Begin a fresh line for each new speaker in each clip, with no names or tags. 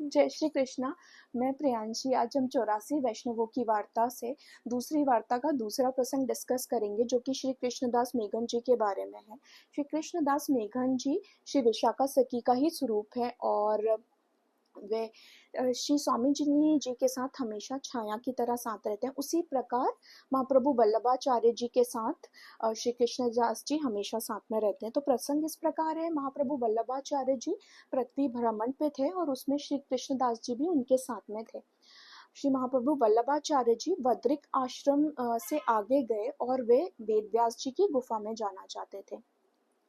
जय श्री कृष्णा। मैं प्रियांशी। आज हम 84 वैष्णवों की वार्ता से दूसरी वार्ता का दूसरा प्रसंग डिस्कस करेंगे, जो कि श्री कृष्णदास मेघन जी के बारे में है। श्री कृष्णदास मेघन जी श्री विशाखा सखी का ही स्वरूप है और वे श्री स्वामी जी के साथ हमेशा छाया की तरह साथ रहते हैं। उसी प्रकार महाप्रभु वल्लभाचार्य जी के साथ श्री कृष्णदास जी हमेशा साथ में रहते हैं। तो प्रसंग इस प्रकार है, महाप्रभु वल्लभाचार्य जी पृथ्वी भ्रमण पे थे और उसमें श्री कृष्णदास जी भी उनके साथ में थे। श्री महाप्रभु वल्लभाचार्य जी बद्रिक आश्रम से आगे गए और वे वेदव्यास जी की गुफा में जाना चाहते थे।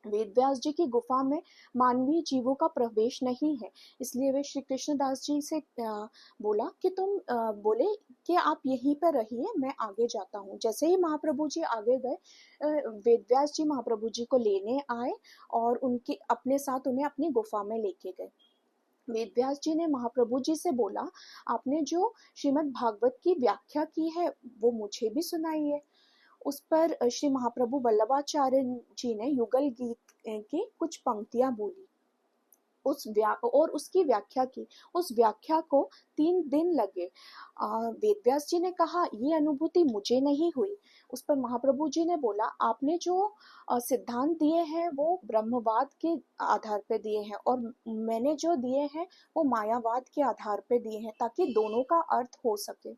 वेदव्यास जी की गुफा में मानवीय जीवों का प्रवेश नहीं है, इसलिए वे श्री कृष्णदास जी से बोला कि तुम बोले कि आप यहीं पर रहिए, मैं आगे जाता हूँ। जैसे ही महाप्रभु जी आगे गए, वेदव्यास जी महाप्रभु जी को लेने आए और उनके अपने साथ उन्हें अपनी गुफा में लेके गए। वेदव्यास जी ने महाप्रभु जी से बोला, आपने जो श्रीमद् भागवत की व्याख्या की है वो मुझे भी सुनाइए। उस पर श्री महाप्रभु वल्लभाचार्य जी ने युगल गीत की कुछ पंक्तियां बोली और उसकी व्याख्या की। उस व्याख्या को 3 दिन लगे। वेदव्यास जी ने कहा, ये अनुभूति मुझे नहीं हुई। उस पर महाप्रभु जी ने बोला, आपने जो सिद्धांत दिए हैं वो ब्रह्मवाद के आधार पे दिए हैं और मैंने जो दिए हैं वो मायावाद के आधार पे दिए हैं, ताकि दोनों का अर्थ हो सके।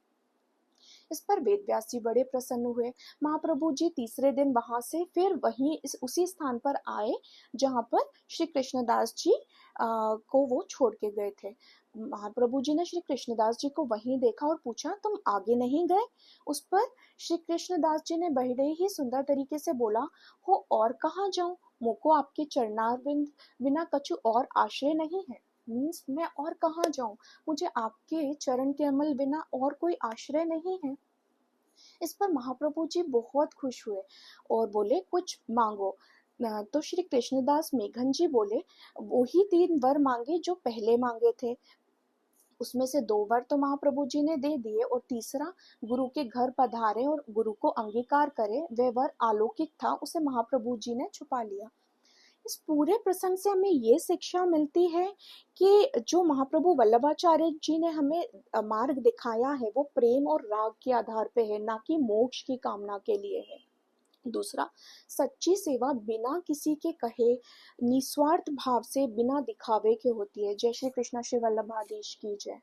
इस पर वेदव्यास जी बड़े प्रसन्न हुए। महाप्रभु जी तीसरे दिन वहां से फिर वहीं उसी स्थान पर आए जहां पर श्री कृष्णदास जी को वो छोड़ के गए थे। महाप्रभु जी ने श्री कृष्णदास जी को वहीं देखा और पूछा, तुम आगे नहीं गए? उस पर श्री कृष्णदास जी ने बड़े ही सुंदर तरीके से बोला, हो और कहाँ जाऊं, मुझको आपके चरणारविंद बिना कछु और आश्रय नहीं है। मीन्स मैं और कहाँ जाऊं, मुझे आपके चरण कमल बिना और कोई आश्रय नहीं है। इस पर महाप्रभु जी बहुत खुश हुए और बोले, कुछ मांगो। तो श्री कृष्णदास मेघन जी बोले, वही 3 वर मांगे जो पहले मांगे थे। उसमें से 2 वर तो महाप्रभु जी ने दे दिए और तीसरा, गुरु के घर पधारे और गुरु को अंगीकार करे, वह वर अलौकिक था, उसे महाप्रभु जी ने छुपा लिया। इस पूरे प्रसंग से हमें ये शिक्षा मिलती है कि जो महाप्रभु वल्लभाचार्य जी ने हमें मार्ग दिखाया है वो प्रेम और राग के आधार पे है, ना कि मोक्ष की कामना के लिए है। दूसरा, सच्ची सेवा बिना किसी के कहे, निस्वार्थ भाव से, बिना दिखावे के होती है। जय श्री कृष्ण। श्री वल्लभाधीश की जय।